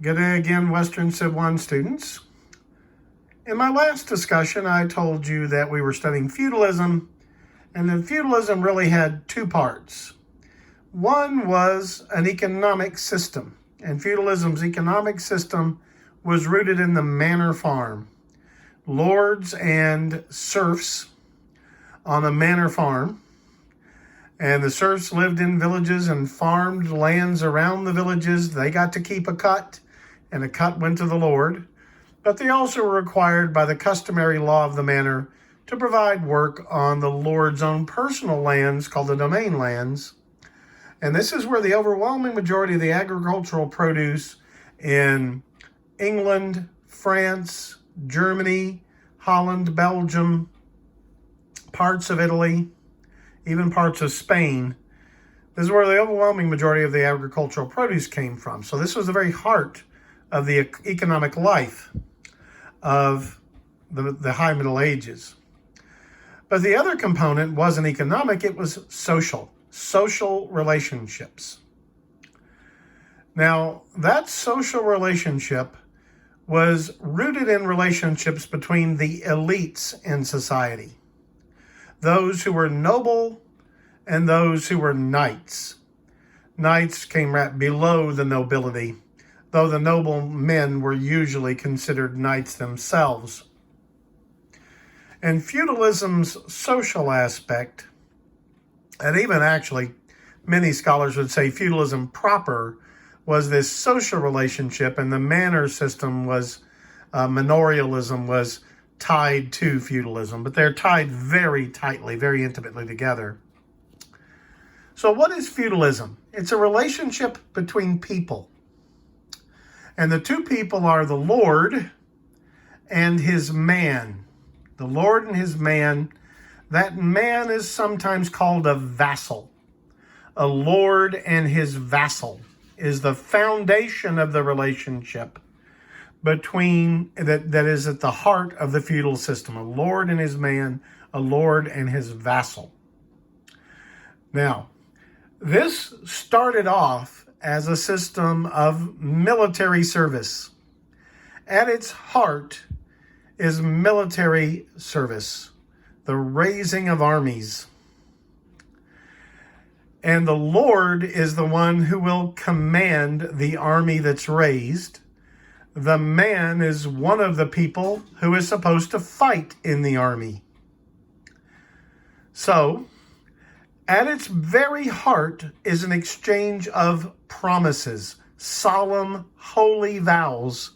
Good day again, Western Civ 1 students. In my last discussion, I told you that we were studying feudalism, and that feudalism really had two parts. One was an economic system, and feudalism's economic system was rooted in the manor farm. Lords and serfs on a manor farm, and the serfs lived in villages and farmed lands around the villages. They got to keep a cut, and a cut went to the lord. But they also were required by the customary law of the manor to provide work on the lord's own personal lands, called the domain lands. And this is where the overwhelming majority of the agricultural produce in England, France, Germany, Holland, Belgium, parts of Italy, even parts of Spain, this is where the overwhelming majority of the agricultural produce came from. So this was the very heart of the economic life of the High Middle Ages. But the other component wasn't economic, it was social relationships. Now, that social relationship was rooted in relationships between the elites in society. Those who were noble and those who were knights. Knights came right below the nobility, though the noble men were usually considered knights themselves. And feudalism's social aspect, and even actually many scholars would say feudalism proper, was this social relationship, and the manor system was, manorialism was tied to feudalism, but they're tied very tightly, very intimately together. So what is feudalism? It's a relationship between people. And the two people are the Lord and his man. The Lord and his man. That man is sometimes called a vassal. A lord and his vassal is the foundation of the relationship between that is at the heart of the feudal system. A lord and his man, a lord and his vassal. Now, this started off as a system of military service. At its heart is military service, the raising of armies. And the Lord is the one who will command the army that's raised. The man is one of the people who is supposed to fight in the army. So, at its very heart is an exchange of promises, solemn, holy vows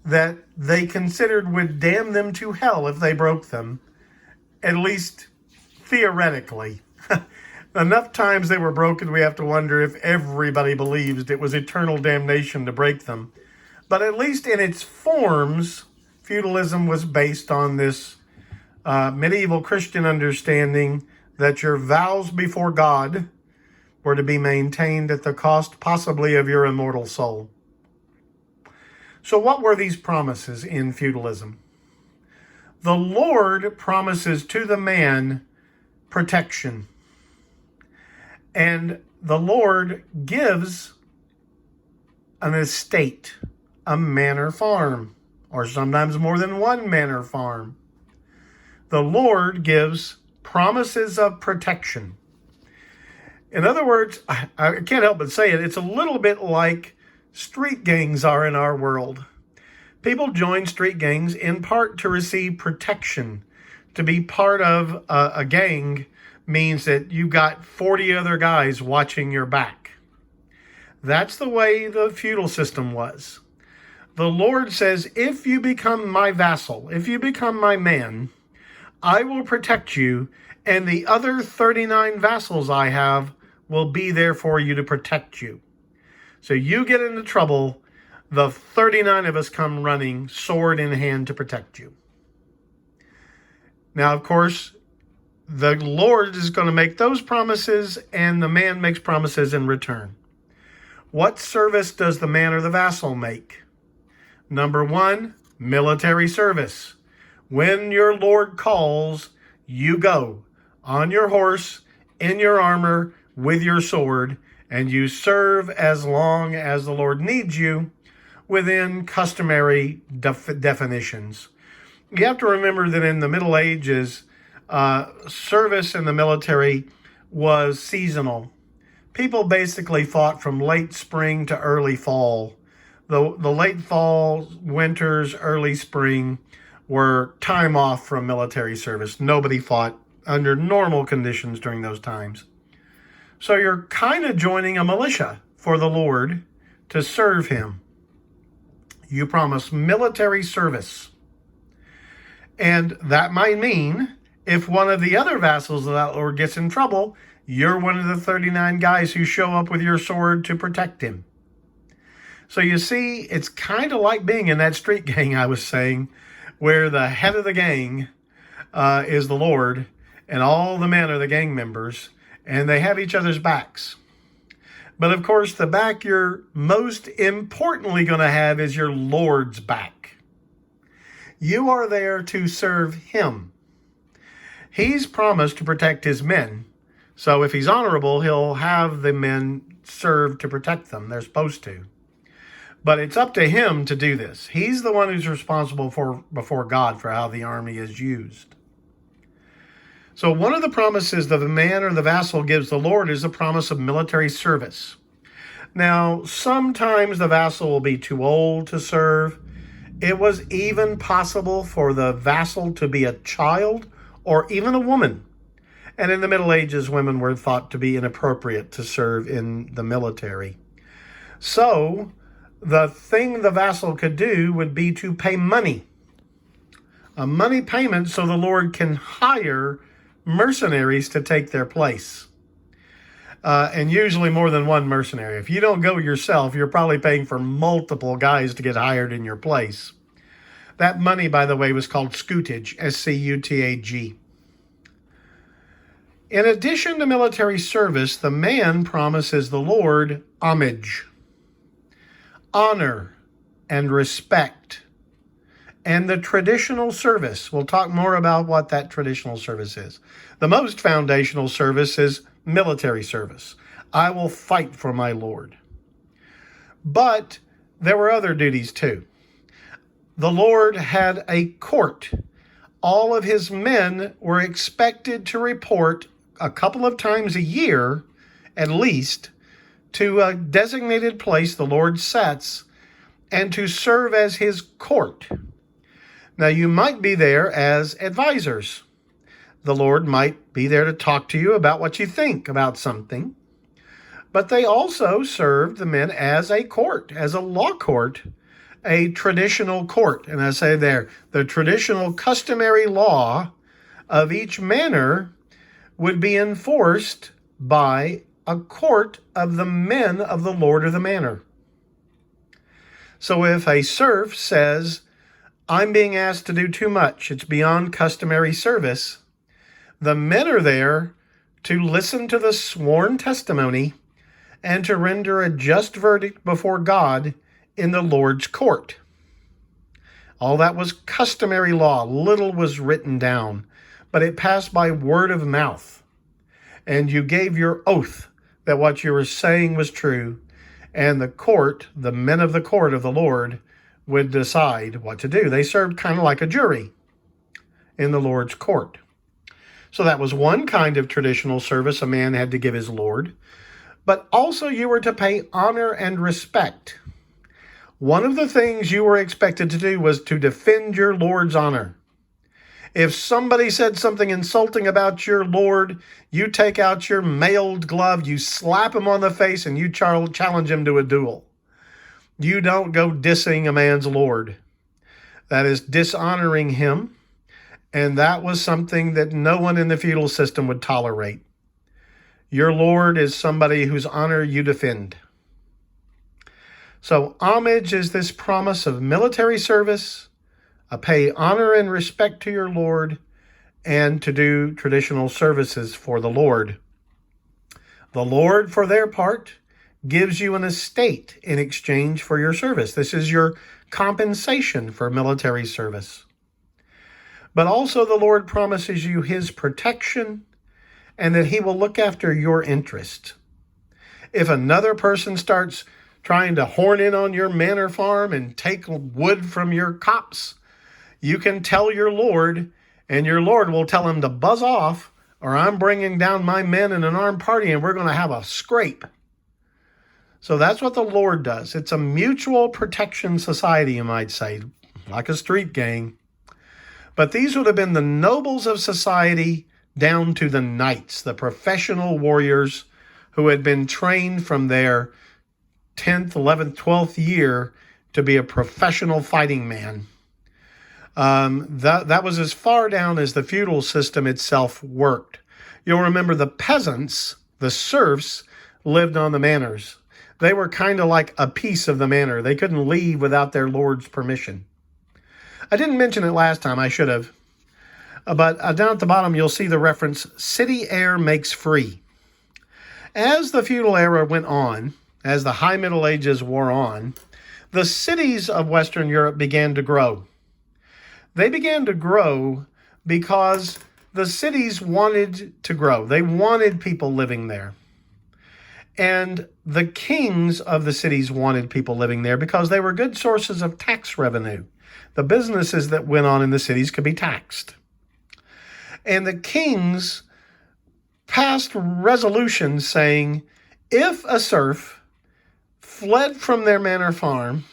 that they considered would damn them to hell if they broke them, at least theoretically. Enough times they were broken, we have to wonder if everybody believed it was eternal damnation to break them. But at least in its forms, feudalism was based on this medieval Christian understanding that your vows before God were to be maintained at the cost possibly of your immortal soul. So what were these promises in feudalism? The Lord promises to the man protection. And the Lord gives an estate, a manor farm, or sometimes more than one manor farm. The Lord gives promises of protection. In other words, I can't help but say it, it's a little bit like street gangs are in our world. People join street gangs in part to receive protection. To be part of a gang means that you got 40 other guys watching your back. That's the way the feudal system was. The Lord says, if you become my vassal, if you become my man, I will protect you, and the other 39 vassals I have will be there for you to protect you. So you get into trouble, the 39 of us come running, sword in hand, to protect you. Now, of course, the Lord is going to make those promises, and the man makes promises in return. What service does the man or the vassal make? Number one, military service. When your Lord calls, you go on your horse, in your armor, with your sword, and you serve as long as the Lord needs you, within customary definitions. You have to remember that in the Middle Ages, service in the military was seasonal. People basically fought from late spring to early fall. The late fall, winters, early spring were time off from military service. Nobody fought under normal conditions during those times. So you're kind of joining a militia for the Lord to serve him. You promise military service. And that might mean if one of the other vassals of that Lord gets in trouble, you're one of the 39 guys who show up with your sword to protect him. So you see, it's kind of like being in that street gang I was saying, where the head of the gang is the Lord, and all the men are the gang members, and they have each other's backs. But of course, the back you're most importantly going to have is your Lord's back. You are there to serve him. He's promised to protect his men. So if he's honorable, he'll have the men serve to protect them. They're supposed to. But it's up to him to do this. He's the one who's responsible before God for how the army is used. So one of the promises that the man or the vassal gives the Lord is the promise of military service. Now, sometimes the vassal will be too old to serve. It was even possible for the vassal to be a child or even a woman. And in the Middle Ages, women were thought to be inappropriate to serve in the military. So the thing the vassal could do would be to pay money. A money payment so the Lord can hire mercenaries to take their place. And usually more than one mercenary. If you don't go yourself, you're probably paying for multiple guys to get hired in your place. That money, by the way, was called scutage, S-C-U-T-A-G. In addition to military service, the man promises the Lord homage, honor, and respect, and the traditional service. We'll talk more about what that traditional service is. The most foundational service is military service. I will fight for my Lord. But there were other duties too. The Lord had a court. All of his men were expected to report a couple of times a year, at least, to a designated place the Lord sets and to serve as his court. Now, you might be there as advisors. The Lord might be there to talk to you about what you think about something. But they also served the men as a court, as a law court, a traditional court. And I say there, the traditional customary law of each manor would be enforced by a court of the men of the lord of the manor. So if a serf says, I'm being asked to do too much, it's beyond customary service, the men are there to listen to the sworn testimony and to render a just verdict before God in the Lord's court. All that was customary law. Little was written down, but it passed by word of mouth. And you gave your oath that what you were saying was true, and the court, the men of the court of the Lord, would decide what to do. They served kind of like a jury in the Lord's court. So that was one kind of traditional service a man had to give his Lord. But also you were to pay honor and respect. One of the things you were expected to do was to defend your Lord's honor. If somebody said something insulting about your Lord, you take out your mailed glove, you slap him on the face, and you challenge him to a duel. You don't go dissing a man's Lord. That is dishonoring him, and that was something that no one in the feudal system would tolerate. Your Lord is somebody whose honor you defend. So homage is this promise of military service, pay honor and respect to your Lord, and to do traditional services for the Lord. The Lord, for their part, gives you an estate in exchange for your service. This is your compensation for military service. But also the Lord promises you his protection and that he will look after your interest. If another person starts trying to horn in on your manor farm and take wood from your copse, you can tell your lord, and your lord will tell him to buzz off, or I'm bringing down my men in an armed party and we're going to have a scrape. So that's what the Lord does. It's a mutual protection society, you might say, like a street gang. But these would have been the nobles of society down to the knights, the professional warriors who had been trained from their 10th, 11th, 12th year to be a professional fighting man. That was as far down as the feudal system itself worked. You'll remember the peasants, the serfs, lived on the manors. They were kind of like a piece of the manor. They couldn't leave without their lord's permission. I didn't mention it last time. I should have. But down at the bottom, you'll see the reference, city air makes free. As the feudal era went on, as the High Middle Ages wore on, the cities of Western Europe began to grow. They began to grow because the cities wanted to grow. They wanted people living there. And the kings of the cities wanted people living there because they were good sources of tax revenue. The businesses that went on in the cities could be taxed. And the kings passed resolutions saying, if a serf fled from their manor farm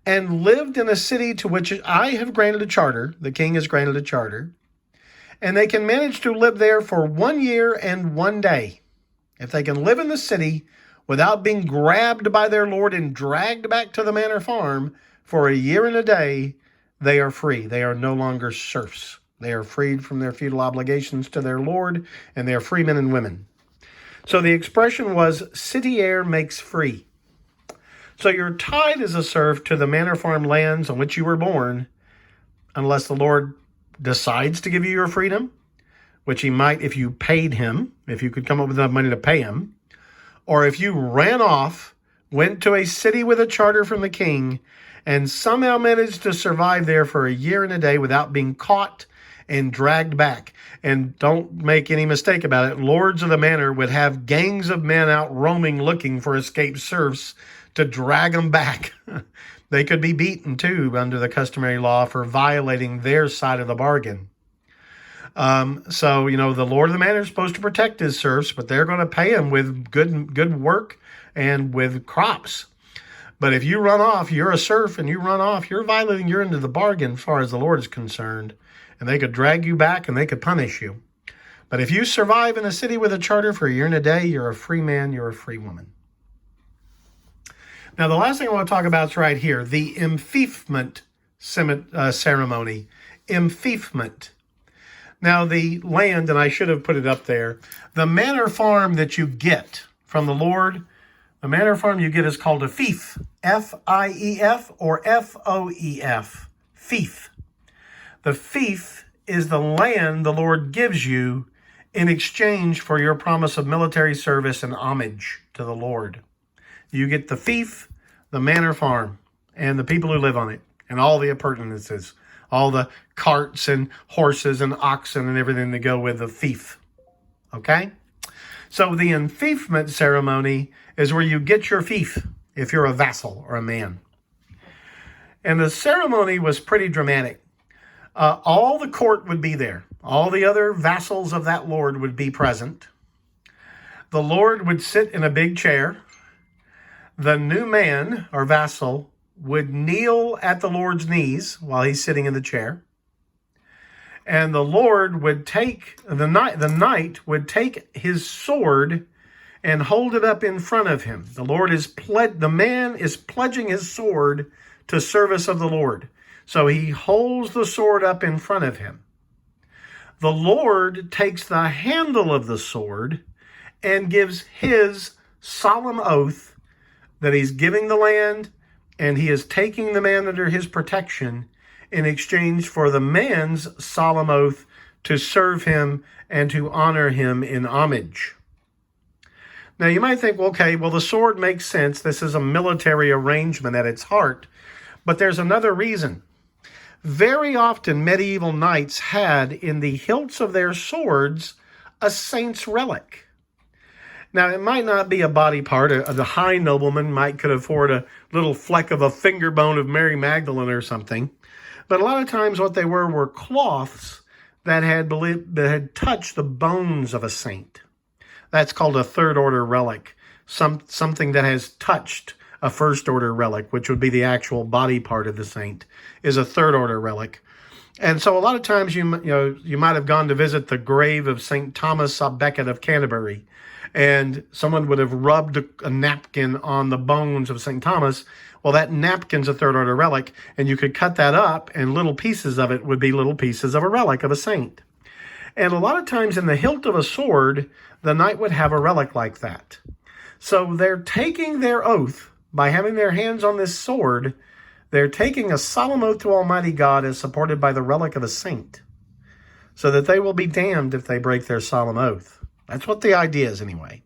and lived in a city to which I have granted a charter, the king has granted a charter, and they can manage to live there for 1 year and 1 day, if they can live in the city without being grabbed by their lord and dragged back to the manor farm for 1 year and a day, they are free. They are no longer serfs. They are freed from their feudal obligations to their lord, and they are free men and women. So the expression was, city air makes free. So you're tied as a serf to the manor farm lands on which you were born, unless the Lord decides to give you your freedom, which he might if you paid him, if you could come up with enough money to pay him, or if you ran off, went to a city with a charter from the king, and somehow managed to survive there for 1 year and a day without being caught and dragged back. And don't make any mistake about it, lords of the manor would have gangs of men out roaming looking for escaped serfs to drag them back. They could be beaten too under the customary law for violating their side of the bargain. So, the lord of the manor is supposed to protect his serfs, but they're going to pay him with good work and with crops. But if you run off, you're a serf and you run off, you're violating your end of the bargain as far as the Lord is concerned. And they could drag you back and they could punish you. But if you survive in a city with a charter for 1 year and a day, you're a free man, you're a free woman. Now, the last thing I want to talk about is right here, the enfeoffment ceremony. Enfeoffment. Now, the land, and I should have put it up there, the manor farm that you get from the Lord, the manor farm you get is called a fief, F-I-E-F or F-O-E-F, fief. The fief is the land the Lord gives you in exchange for your promise of military service and homage to the Lord. You get the fief, the manor farm, and the people who live on it, and all the appurtenances, all the carts and horses and oxen and everything that go with the fief. Okay? So the enfeoffment ceremony is where you get your fief if you're a vassal or a man. And the ceremony was pretty dramatic. All the court would be there. All the other vassals of that lord would be present. The lord would sit in a big chair. The new man or vassal would kneel at the lord's knees while he's sitting in the chair. And the lord would take, the knight would take his sword and hold it up in front of him. The man is pledging his sword to service of the Lord. So he holds the sword up in front of him. The Lord takes the handle of the sword and gives his solemn oath that he's giving the land and he is taking the man under his protection in exchange for the man's solemn oath to serve him and to honor him in homage. Now you might think, okay, well the sword makes sense. This is a military arrangement at its heart. But there's another reason. Very often medieval knights had in the hilts of their swords a saint's relic. Now, it might not be a body part. The high nobleman could afford a little fleck of a finger bone of Mary Magdalene or something. But a lot of times what they were cloths that had touched the bones of a saint. That's called a third order relic. Something that has touched a first order relic, which would be the actual body part of the saint, is a third order relic. And so a lot of times you might have gone to visit the grave of St. Thomas à Becket of Canterbury, and someone would have rubbed a napkin on the bones of St. Thomas. Well, that napkin's a third order relic, and you could cut that up, and little pieces of it would be little pieces of a relic of a saint. And a lot of times in the hilt of a sword, the knight would have a relic like that. So they're taking their oath by having their hands on this sword. They're taking a solemn oath to Almighty God as supported by the relic of a saint, so that they will be damned if they break their solemn oath. That's what the idea is anyway.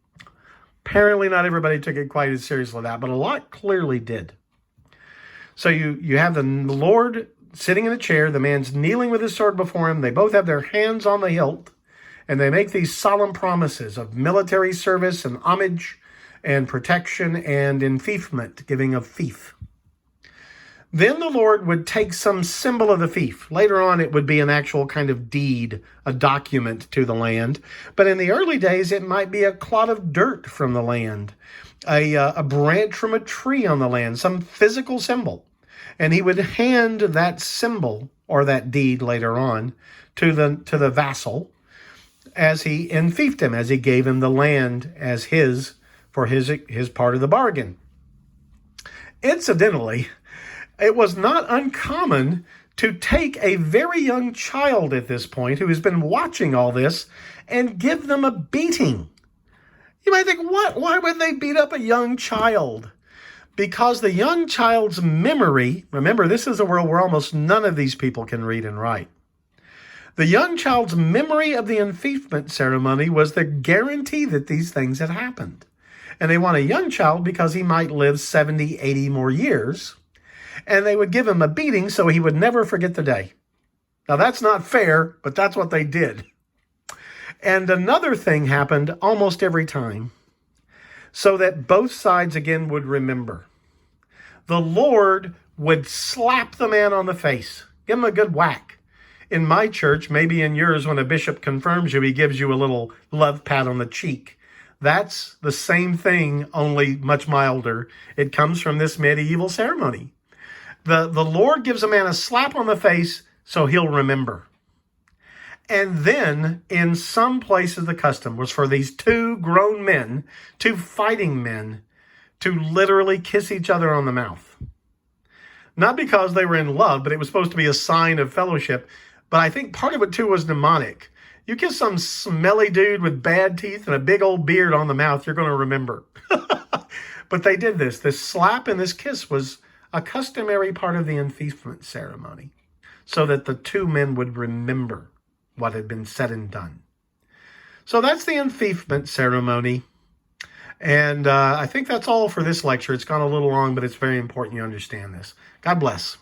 Apparently not everybody took it quite as seriously as that, but a lot clearly did. So you have the Lord sitting in a chair, the man's kneeling with his sword before him, they both have their hands on the hilt, and they make these solemn promises of military service and homage and protection and enfeoffment, giving of fief. Then the Lord would take some symbol of the fief. Later on, it would be an actual kind of deed, a document to the land. But in the early days, it might be a clod of dirt from the land, a branch from a tree on the land, some physical symbol. And he would hand that symbol or that deed later on to the vassal as he enfeoffed him, as he gave him the land as his for his part of the bargain. Incidentally, it was not uncommon to take a very young child at this point who has been watching all this and give them a beating. You might think, what? Why would they beat up a young child? Because the young child's memory, remember, this is a world where almost none of these people can read and write. The young child's memory of the enfeoffment ceremony was the guarantee that these things had happened. And they want a young child because he might live 70, 80 more years. And they would give him a beating so he would never forget the day. Now, that's not fair, but that's what they did. And another thing happened almost every time, so that both sides again would remember. The Lord would slap the man on the face, give him a good whack. In my church, maybe in yours, when a bishop confirms you, he gives you a little love pat on the cheek. That's the same thing, only much milder. It comes from this medieval ceremony. The Lord gives a man a slap on the face so he'll remember. And then in some places the custom was for these two grown men, two fighting men, to literally kiss each other on the mouth. Not because they were in love, but it was supposed to be a sign of fellowship. But I think part of it too was mnemonic. You kiss some smelly dude with bad teeth and a big old beard on the mouth, you're going to remember. But they did this. This slap and this kiss was a customary part of the enfeoffment ceremony, so that the two men would remember what had been said and done. So that's the enfeoffment ceremony. And I think that's all for this lecture. It's gone a little long, but it's very important you understand this. God bless.